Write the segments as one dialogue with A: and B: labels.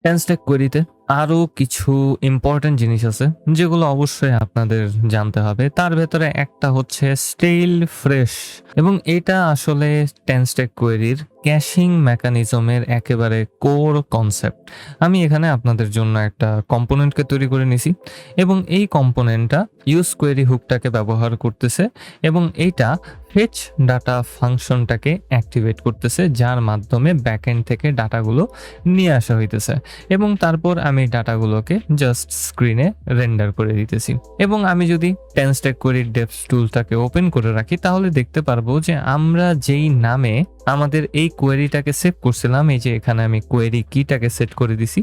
A: টেনস্ট্যাক কোয়েরিতে আরো কিছু ইম্পর্টেন্ট জিনিস আছে যেগুলো অবশ্যই আপনাদের জানতে হবে। তার ভেতরে একটা হচ্ছে স্টেইল ফ্রেশ, এবং এটা আসলে টেনস্ট্যাক কোয়েরির ক্যাশিং মেকানিজমের একেবারে কোর কনসেপ্ট। আমি এখানে আপনাদের জন্য একটা কম্পোনেন্টকে তৈরি করে নিছি, এবং এই কম্পোনেন্টটা ইউজ কোয়েরি হুকটাকে ব্যবহার করতেছে, এবং এইটা ফেচ ডাটা ফাংশনটাকে অ্যাক্টিভেট করতেছে, যার মাধ্যমে ব্যাকএন্ড থেকে ডাটাগুলো নিয়ে আসা হইতেছে, এবং তারপর আমি ডাটাগুলোকে জাস্ট স্ক্রিনে রেন্ডার করে দিতেছি। এবং আমি যদি টেনস্ট্যাক কোয়েরির ডেভস টুলটাকে ওপেন করে রাখি, তাহলে দেখতে পারবো যে আমরা যেই নামে আমাদের এই কোয়েরিটাকে সেভ করছিলাম, এই যে এখানে আমি কোয়েরি কিটাকে সেট করে দিছি,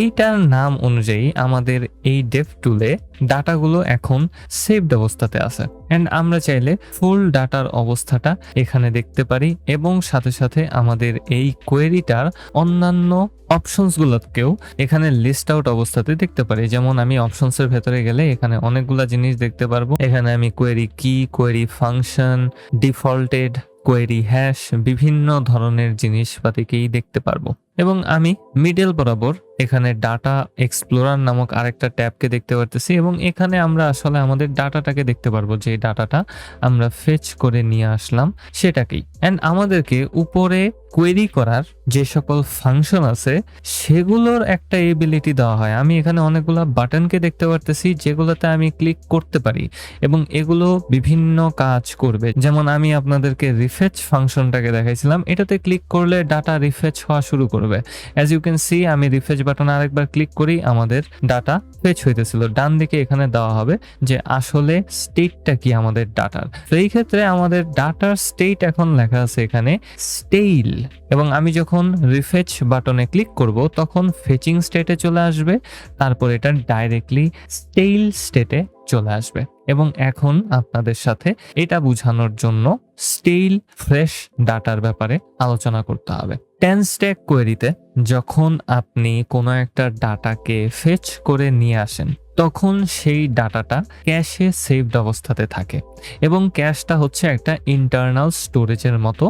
A: এইটার নাম অনুযায়ী আমাদের এই ডেভ টুলে ডাটাগুলো এখন সেভড অবস্থাতে আছে। এন্ড আমরা চাইলে ফুল ডাটার অবস্থাটা এখানে দেখতে পারি, এবং সাথে সাথে আমাদের এই কোয়েরিটার অন্যান্য অপশনসগুলোকেও এখানে লিস্ট আউট অবস্থাতে দেখতে পারি। যেমন আমি অপশনসের ভেতরে গেলে এখানে অনেকগুলা জিনিস দেখতে পারবো। এখানে আমি কোয়েরি কি, কোয়েরি ফাংশন, ডিফল্টেড, কোয়েরি হ্যাশ, বিভিন্ন ধরনের জিনিসপাতিকেই দেখতে পারবো। এবং আমি মিডল বরাবর এখানে ডাটা এক্সপ্লোরার নামক আরেকটা ট্যাবকে দেখতে পারতেছি, এবং এখানে আমরা আসলে আমাদের ডাটাটাকে দেখতে পারবো, যে ডাটাটা আমরা ফেচ করে নিয়ে আসলাম সেটাকেই। অ্যান্ড আমাদেরকে উপরে কোয়েরি করার যে সকল ফাংশন আছে সেগুলোর একটা এবিলিটি দেওয়া হয়। আমি এখানে অনেকগুলো বাটনকে দেখতে পারতেছি যেগুলোতে আমি ক্লিক করতে পারি, এবং এগুলো বিভিন্ন কাজ করবে। যেমন আমি আপনাদেরকে রিফেচ ফাংশনটাকে দেখাইছিলাম, এটাতে ক্লিক করলে ডাটা রিফেচ হওয়া শুরু করবে। অ্যাজ ইউ ক্যান সি, আমি রিফেচ বাটনে আরেকবার ক্লিক করি, আমাদের ডাটা ফেচ হইতেছিল। ডান দিকে এখানে দেওয়া হবে যে আসলে স্টেটটা কি আমাদের ডাটার। তো এই ক্ষেত্রে আমাদের ডাটার স্টেট এখন লেখা আছে এখানে স্টেইল, এবং আমি যখন রিফেচ বাটনে ক্লিক করব তখন ফেচিং স্টেটে চলে আসবে, তারপর এটা ডাইরেক্টলি স্টেইল স্টেটে চলে আসবে। এবং এখন আপনাদের সাথে এটা বোঝানোর জন্য স্টেইল ফ্রেশ ডাটার ব্যাপারে আলোচনা করতে হবে। টেনস্ট্যাক কোয়েরিতে যখন আপনি কোনো একটা ডাটাকে ফেচ করে নিয়ে আসেন, তখন সেই ডাটাটা ক্যাশে সেভড অবস্থাতে থাকে, এবং ক্যাশটা হচ্ছে একটা ইন্টারনাল স্টোরেজের মতো,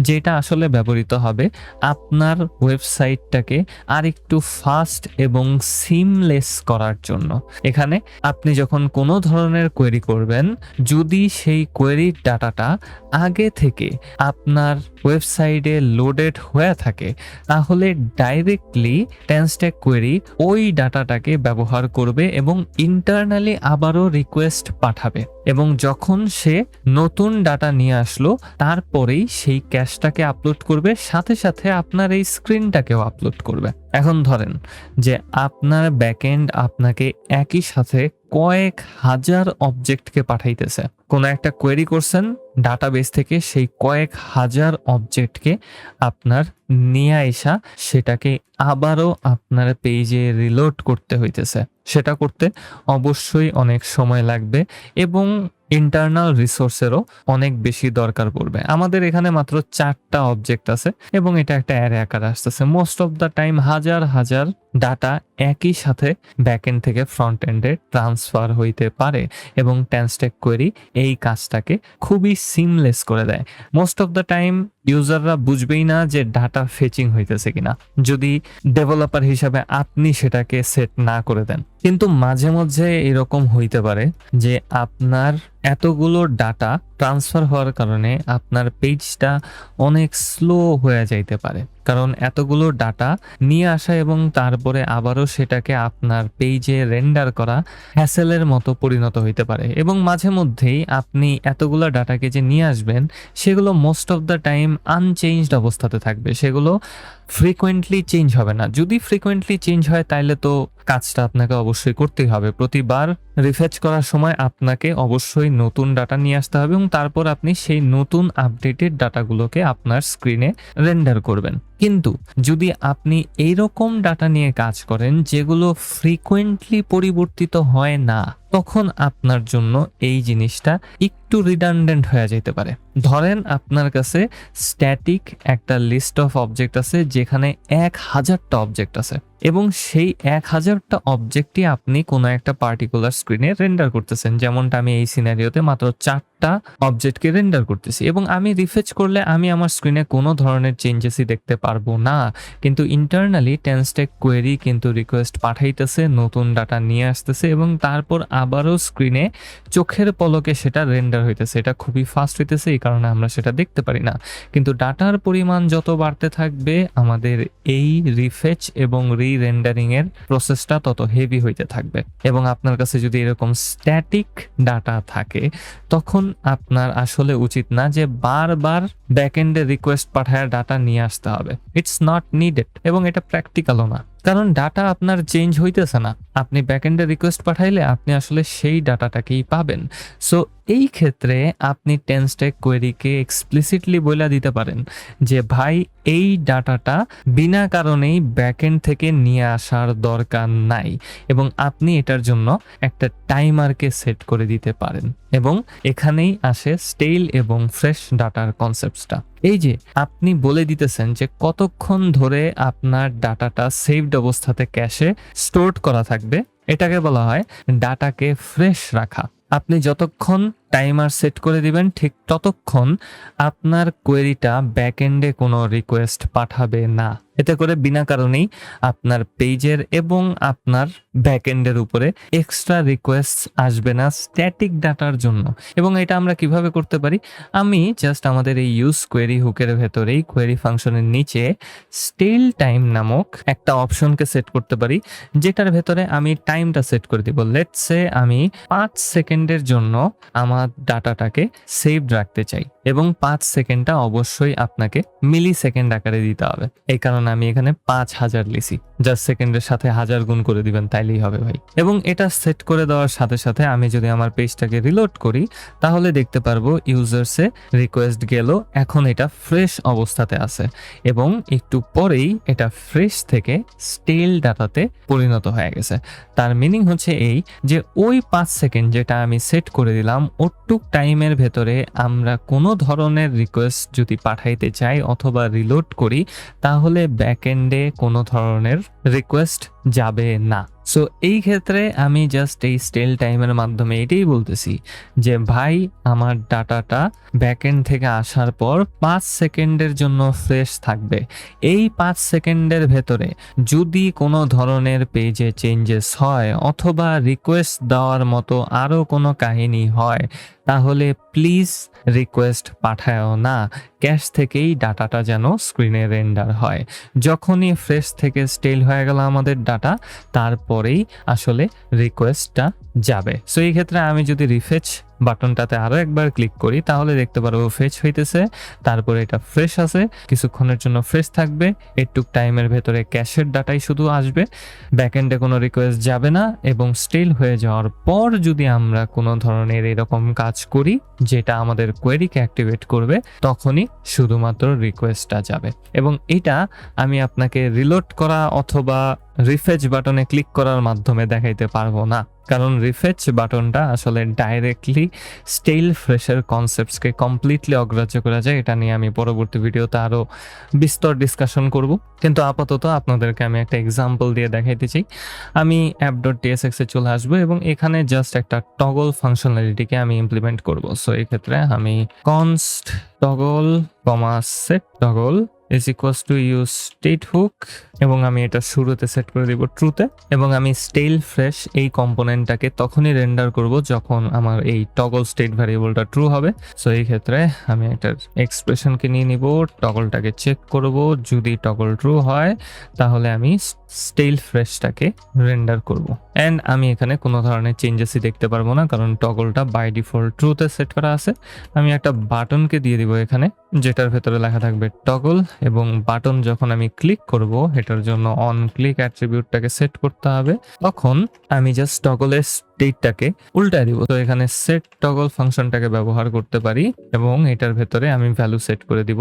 A: যেটা আসলে ব্যবহৃত হবে আপনার ওয়েবসাইটটাকে আরেকটু ফাস্ট এবং সিমলেস করার জন্য। এখানে আপনি যখন কোনো ধরনের কোয়েরি করবেন, যদি সেই কোয়েরির ডাটাটা আগে থেকে আপনার ওয়েবসাইটে লোডেড হয়ে থাকে, তাহলে ডাইরেক্টলি টেনস্ট্যাক কোয়েরি ওই ডাটাটাকে ব্যবহার করবে এবং ইন্টারনালি আবারও রিকোয়েস্ট পাঠাবে, এবং যখন সে নতুন ডাটা নিয়ে আসলো তারপরেই সেই ক্যাশটাকে আপলোড করবে, সাথে সাথে আপনার এই স্ক্রিনটাকেও আপলোড করবে। এখন ধরেন যে আপনার ব্যাকএন্ড আপনাকে একই সাথে কয়েক হাজার অবজেক্টকে পাঠাইতেছে। কোনো একটা কোয়েরি করছেন ডাটাবেস থেকে, সেই কয়েক হাজার অবজেক্টকে আপনার নিয়ে আইসা সেটাকে আবারও আপনার পেজে রিলোড করতে হইতেছে। সেটা করতে অবশ্যই অনেক সময় লাগবে, এবং ইন্টারনাল রিসোর্সেরও অনেক বেশি দরকার পড়বে। আমাদের এখানে মাত্র 4টা অবজেক্ট আছে, এবং এটা একটা অ্যারে আকারে আসতেছে। মোস্ট অফ দ্য টাইম হাজার হাজার ডাটা একই সাথে ব্যাকএন্ড থেকে ফ্রন্ট এন্ডে ট্রান্সফার হইতে পারে, এবং টেনস্ট্যাক কোয়েরি এই কাজটাকে খুবই সিমলেস করে দেয়। মোস্ট অফ দ্য টাইম ইউজাররা বুঝবেই না যে ডাটা ফেচিং হইতেছে কিনা, যদি ডেভেলপার হিসাবে আপনি সেটাকে সেট না করে দেন। কিন্তু মাঝে মধ্যে এরকম হইতে পারে যে আপনার এতগুলো ডাটা ট্রান্সফার হওয়ার কারণে আপনার পেজটা অনেক স্লো হয়ে যাইতে পারে, কারণ এতগুলো ডাটা নিয়ে আসা এবং তারপরে আবারও সেটাকে আপনার পেজে রেন্ডার করা হ্যাসেলের মতো পরিণত হইতে পারে। এবং মাঝে মধ্যেই আপনি এতগুলো ডাটাকে যে নিয়ে আসবেন, সেগুলো most of the time unchanged অবস্থাতে থাকবে, সেগুলো ফ্রিকোয়েন্টলি চেঞ্জ হবে না। যদি ফ্রিকোয়েন্টলি চেঞ্জ হয় তাহলে তো কাজটা আপনাকে অবশ্যই করতেই হবে। প্রতিবার রিফেচ করার সময় আপনাকে অবশ্যই নতুন ডাটা নিয়ে আসতে হবে, এবং তারপর আপনি সেই নতুন আপডেটেড ডাটাগুলোকে আপনার স্ক্রিনে রেন্ডার করবেন। কিন্তু যদি আপনি এইরকম ডাটা নিয়ে কাজ করেন যেগুলো ফ্রিকোয়েন্টলি পরিবর্তিত হয় না, তখন আপনার জন্য এই জিনিসটা একটু রিডান্ডেন্ট হয়ে যেতে পারে। ধরেন আপনার কাছে স্ট্যাটিক একটা লিস্ট অফ অবজেক্ট আছে যেখানে 1000টা অবজেক্ট আছে এবং সেই 1000টা অবজেক্টই আপনি কোনো একটা পার্টিকুলার স্ক্রিনে রেন্ডার করতেছেন, যেমনটা আমি এই সিনারিওতে মাত্র 4টা অবজেক্টকে রেন্ডার করতেছি এবং আমি রিফ্রেশ করলে আমি আমার স্ক্রিনে কোনো ধরনের চেঞ্জেসই দেখতে পারবো না, কিন্তু ইন্টারনালি টেনস্টেক কোয়েরি কিন্তু রিকোয়েস্ট পাঠাইতেছে, নতুন ডাটা নিয়ে আসতেছে এবং তারপর আবারও স্ক্রিনে চোখের পলকে সেটা রেন্ডার হইতেছে। এটা খুবই ফাস্ট হইতেছে, এই কারণে আমরা সেটা দেখতে পারি না। কিন্তু ডাটার পরিমাণ যত বাড়তে থাকবে আমাদের এই রিফেচ এবং রেন্ডারিং এর প্রসেসটা তত হেভি হইতে থাকবে। এবং আপনার কাছে যদি এরকম স্ট্যাটিক ডাটা থাকে তখন আপনার আসলে উচিত না যে বারবার ব্যাকএন্ডে রিকোয়েস্ট পাঠায় ডাটা নিয়ে আসতে হবে। ইটস নট নিডেড এবং এটা প্র্যাকটিক্যালও না, কারণ ডাটা আপনার চেঞ্জ হইতেছে না। আপনি ব্যাকএন্ডে রিকোয়েস্ট পাঠাইলে আপনি আসলে সেই ডাটাটাকেই পাবেন। সো এই ক্ষেত্রে আপনি টেনস্টেক কোয়েরিকে এক্সপ্লিসিটলি বলে দিতে পারেন যে ভাই এই ডাটাটা বিনা কারণেই ব্যাকএন্ড থেকে নিয়ে আসার দরকার নাই, এবং আপনি এটার জন্য একটা টাইমারকে সেট করে দিতে পারেন। এবং এখানেই আসে স্টেল এবং ফ্রেশ ডাটার কনসেপ্টসটা। এই যে আপনি বলে দিতেছেন যে কতক্ষণ ধরে আপনার ডাটাটা সেভড অবস্থাতে ক্যাশে স্টোরড করা থাকবে, এটাকে বলা হয় ডাটাকে ফ্রেশ রাখা। আপনি যতক্ষণ টাইমার সেট করে দিবেন ঠিক ততক্ষণ আপনার কোয়েরিটা ব্যাকএন্ডে কোনো রিকোয়েস্ট পাঠাবে না। এতে করে বিনা কারণেই আপনার পেজের এবং আপনার ব্যাকএন্ডের উপরে এক্সট্রা রিকোয়েস্ট আসবে না স্ট্যাটিক ডাটার জন্য। এবং এটা আমরা কিভাবে করতে পারি, আমি জাস্ট আমাদের এই ইউজ কোয়েরি হুকের ভেতরেই কোয়েরি ফাংশনের নিচে স্টেল টাইম নামক একটা অপশনকে সেট করতে পারি, যেটার ভেতরে আমি টাইমটা সেট করে দিব। লেটস সে আমি 5 সেকেন্ডের জন্য আমার ডাটাটাকে সেভ রাখতে চাই এবং 5 সেকেন্ডটা অবশ্যই আপনাকে মিলি সেকেন্ড আকারে দিতে হবে। এই কারণে আমি এখানে 5000 লিখি, জাস্ট সেকেন্ডের সাথে 1000 গুণ করে দিবেন তাইলেই হবে ভাই। এবং এটা সেট করে দেওয়ার সাথে সাথে আমি যদি আমার পেজটাকে রিলোড করি তাহলে দেখতে পারবো ইউজার্সে রিকোয়েস্ট গেল, এখন এটা ফ্রেশ অবস্থাতে আছে এবং একটু পরেই এটা ফ্রেশ থেকে স্টেল ডাটাতে পরিণত হয়ে গেছে। তার মিনিং হচ্ছে এই যে ওই 5 সেকেন্ড যেটা আমি সেট করে দিলাম ওটুক টাইমের ভেতরে আমরা কোনো ধরনের রিকোয়েস্ট যদি পাঠাইতে চাই অথবা রিলোড করি তাহলে ব্যাকএন্ডে কোনো ধরনের রিকোয়েস্ট যাবে না। সো এই ক্ষেত্রে আমি জাস্ট এই স্টেল টাইমের মাধ্যমে এটাই বলতেছি যে ভাই আমার ডাটাটা ব্যাকএন্ড থেকে আসার পর 5 সেকেন্ডের জন্য ফ্রেশ থাকবে। এই 5 সেকেন্ডের ভেতরে যদি কোনো ধরনের পেজে চেঞ্জেস হয় অথবা রিকোয়েস্ট দেওয়ার মতো আরও কোনো কাহিনী হয় তাহলে প্লিজ রিকোয়েস্ট পাঠায়ও না, ক্যাশ থেকেই ডাটাটা যেন স্ক্রিনে রেন্ডার হয়। যখনই ফ্রেশ থেকে স্টেল হয়ে গেল আমাদের ডাটা তারপরেই আসলে রিকোয়েস্টটা যাবে। সো এই ক্ষেত্রে আমি যদি রিফেচ বাটনটাতে আরো একবার ক্লিক করি তাহলে দেখতে পারবো ফেচ হইতেছে, তারপরে এটা ফ্রেশ আছে, কিছুক্ষণের জন্য ফ্রেশ থাকবে, একটু টাইমের ভেতরে ক্যাশের ডাটাই শুধু আসবে, ব্যাকএন্ডে কোনো রিকোয়েস্ট যাবে না। এবং স্টেল হয়ে যাওয়ার পর যদি আমরা কোনো ধরনের এরকম কাজ করি যেটা আমাদের কোয়েরিকে অ্যাক্টিভেট করবে তখনই শুধুমাত্র রিকোয়েস্টটা যাবে। এবং এটা আমি আপনাকে রিলোড করা অথবা রিফেচ বাটনে ক্লিক করার মাধ্যমে দেখাইতে পারবো না, কারণ রিফেচ বাটনটা আসলে ডাইরেক্টলি স্টেল ফ্রেশের কনসেপ্টসকে কমপ্লিটলি অগ্রাহ্য করা যায়। এটা নিয়ে আমি পরবর্তী ভিডিওতে আরও বিস্তর ডিসকাশন করব, কিন্তু আপাতত আপনাদেরকে আমি একটা এক্সাম্পল দিয়ে দেখাইতে চাই। আমি app.tsx এ চলে আসবো এবং এখানে জাস্ট একটা টগল ফাংশনালিটিকে আমি ইমপ্লিমেন্ট করব। সো এই ক্ষেত্রে আমি const toggle set toggle is equals to use state hook এবং আমি এটা শুরুতে সেট করে দিব ট্রুতে, এবং আমি স্টেল ফ্রেশ এই কম্পোনেন্টটাকে তখনই রেন্ডার করব যখন আমার এই টগল স্টেট ভ্যারিয়েবলটা ট্রু হবে। সো এই ক্ষেত্রে আমি একটা এক্সপ্রেশনকে নিয়ে নিব, টগলটাকে চেক করব, যদি টগল ট্রু হয় তাহলে আমি স্টেল ফ্রেশটাকে রেন্ডার করব। অ্যান্ড আমি এখানে কোনো ধরনের চেঞ্জেসই দেখতে পারবো না কারণ টগলটা বাই ডিফল্ট ট্রুতে সেট করা আছে। আমি একটা বাটনকে দিয়ে দিব এখানে যেটার ভেতরে লেখা থাকবে টগল, এবং বাটন যখন আমি ক্লিক করব এটার জন্য অন ক্লিক অ্যাট্রিবিউটটাকে সেট করতে হবে। তখন আমি জাস্ট টগলের স্টেটটাকে উল্টায় দিব। তো এখানে সেট টগল ফাংশনটাকে ব্যবহার করতে পারি এবং এটার ভেতরে আমি ভ্যালু সেট করে দিব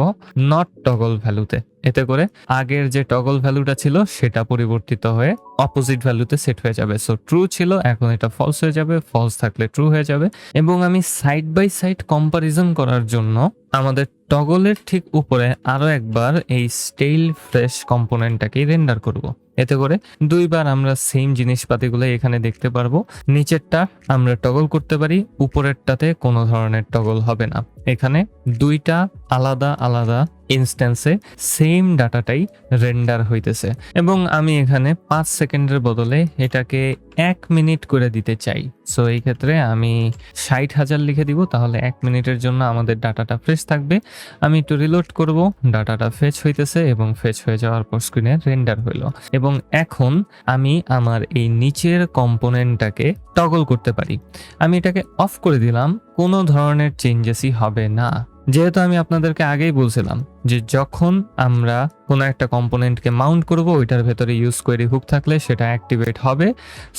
A: নট টগল ভ্যালুতে। এতে করে আগের যে টগল ভ্যালুটা ছিল সেটা পরিবর্তিত হয়ে অপোজিট ভ্যালুতে সেট হয়ে যাবে। সো ট্রু ছিল, এখন এটা ফলস হয়ে যাবে, ফলস থাকলে ট্রু হয়ে যাবে। এবং আমি সাইড বাই সাইড কম্পারিজন করার জন্য আমাদের টগলের ঠিক উপরে আরো একবার এই স্টেইল ফ্রেশ কম্পোনেন্টটাকে রেন্ডার করব। এতে করে দুইবার আমরা সেম জিনিসপাতিগুলো এখানে দেখতে পারবো। নিচেরটা আমরা টগল করতে পারি, উপরেরটাতে কোনো ধরনের টগল হবে না। এখানে দুইটা আলাদা আলাদা ইনস্ট্যান্সে সেম ডাটাটাই রেন্ডার হইতেছে এবং আমি এখানে 5 সেকেন্ডের বদলে এটাকে 1 মিনিট করে দিতে চাই। সো এই ক্ষেত্রে আমি 60,000 লিখে দিব, তাহলে 1 মিনিটের জন্য আমাদের ডাটাটা ফ্রেশ থাকবে। আমি একটু রিলোড করব, ডাটাটা ফেচ হইতেছে এবং ফেচ হয়ে যাওয়ার পর স্ক্রিনে রেন্ডার হইলো। এবং এখন আমি আমার এই নিচের কম্পোনেন্টটাকে টগল করতে পারি। আমি এটাকে অফ করে দিলাম, কোনো ধরনের চেঞ্জেসই হবে না। যেহেতু আমি আপনাদেরকে আগেই বলছিলাম যে যখন আমরা কোনো একটা কম্পোনেন্টকে মাউন্ট করব ওইটার ভেতরে ইউজ কোয়েরি হুক থাকলে সেটা অ্যাক্টিভেট হবে।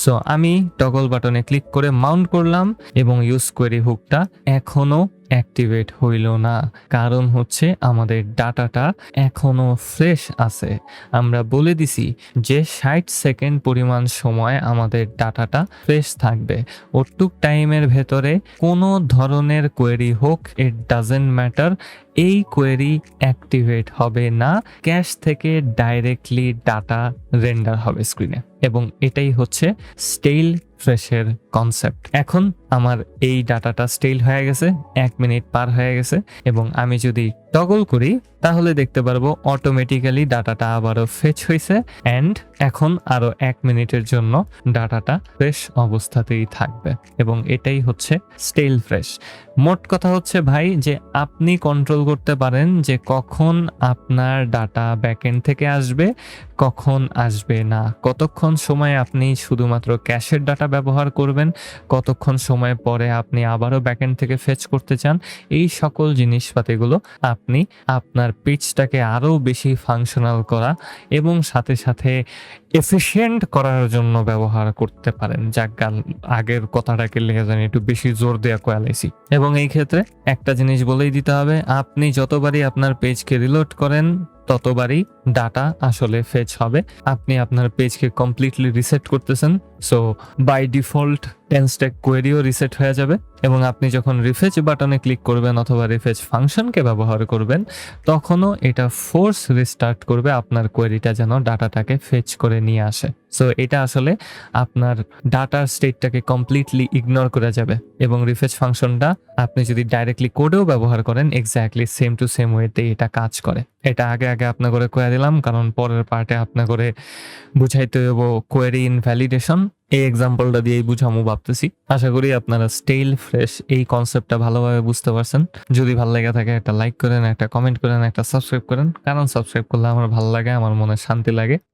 A: সো আমি টগল বাটনে ক্লিক করে মাউন্ট করলাম এবং ইউজ কোয়েরি হুকটা এখনো অ্যাক্টিভেট হইল না। কারণ হচ্ছে আমাদের ডাটাটা এখনো ফ্রেশ আছে। আমরা বলে দিছি যে 60 সেকেন্ড পরিমাণ সময় আমাদের ডাটাটা ফ্রেশ থাকবে। ওটুক টাইমের ভেতরে কোনো ধরনের কোয়েরি হোক, ইট ডাজেন্ট ম্যাটার, এই কোয়েরি অ্যাক্টিভেট হবে না। ক্যাশ থেকে ডাইরেক্টলি ডাটা রেন্ডার হবে স্ক্রিনে এবং এটাই হচ্ছে স্টেইল ফ্রেশের কনসেপ্ট। এখন আমার এই ডাটাটা স্টেইল হয়ে গেছে, 1 মিনিট পার হয়ে গেছে এবং আমি যদি টগল করি তাহলে দেখতে পারবো অটোমেটিক্যালি ডাটাটা আবারও ফেচ হয়েছে অ্যান্ড এখন আরো 1 মিনিটের জন্য ডাটাটা ফ্রেশ অবস্থাতেই থাকবে এবং এটাই হচ্ছে স্টেইল ফ্রেশ। মোট কথা হচ্ছে ভাই যে আপনি কন্ট্রোল করতে পারেন যে কখন আপনার ডাটা ব্যাকএন্ড থেকে আসবে, কখন আসবে না, কতক্ষণ সময় আপনি শুধুমাত্র ক্যাশের ডাটা ব্যবহার করবেন, কতক্ষণ সময় পরে আপনি আবারও ব্যাকএন্ড থেকে ফেচ করতে চান। এই সকল জিনিসপাতিগুলো আপনি আপনার পেজটাকে আরও বেশি ফাংশনাল করা এবং সাথে সাথে এফিশিয়েন্ট করার জন্য ব্যবহার করতে পারেন। যাক, আগের কথাটাকে লেগে জানি একটু বেশি জোর দেওয়া কয়ালাইছি। এবং এই ক্ষেত্রে একটা জিনিস বলেই দিতে হবে, আপনি যতবারই আপনার পেজকে রিলোড করেন ততবারই ডাটা আসলে ফেচ হবে। আপনি আপনার পেজকে কমপ্লিটলি রিসেট করতেছেন, সো বাই ডিফল্ট 10 স্ট্যাক কোয়েরিও রিসেট হয়ে যাবে এবং আপনি যখন রিফেচ বাটনে ক্লিক করবেন অথবা রিফেচ ফাংশনকে ব্যবহার করবেন তখনও এটা ফোর্স রিস্টার্ট করবে আপনার কোয়েরিটা যেন ডাটাটাকে ফেচ করে নিয়ে আসে। সো এটা আসলে আপনার ডাটার স্টেটটাকে কমপ্লিটলি ইগনোর করে যাবে এবং রিফেচ ফাংশনটা আপনি যদি ডাইরেক্টলি কোডেও ব্যবহার করেন এক্স্যাক্টলি সেম টু সেম ওয়েতে এটা কাজ করে। এটা আগে আপনার করে কয়ে দিলাম কারণ পরের পার্টে আপনার করে বুঝাইতে হইব কোয়েরি ইনভ্যালিডেশন। এই এক্সাম্পলটা দিয়েই বুঝামু ভাবতেছি। আশা করি আপনারা স্টেইল ফ্রেশ এই কনসেপ্টটা ভালোভাবে বুঝতে পারছেন। যদি ভালো লেগে থাকে একটা লাইক করেন, একটা কমেন্ট করেন, একটা সাবস্ক্রাইব করেন, কারণ সাবস্ক্রাইব করলে আমার ভালো লাগে, আমার মনে শান্তি লাগে।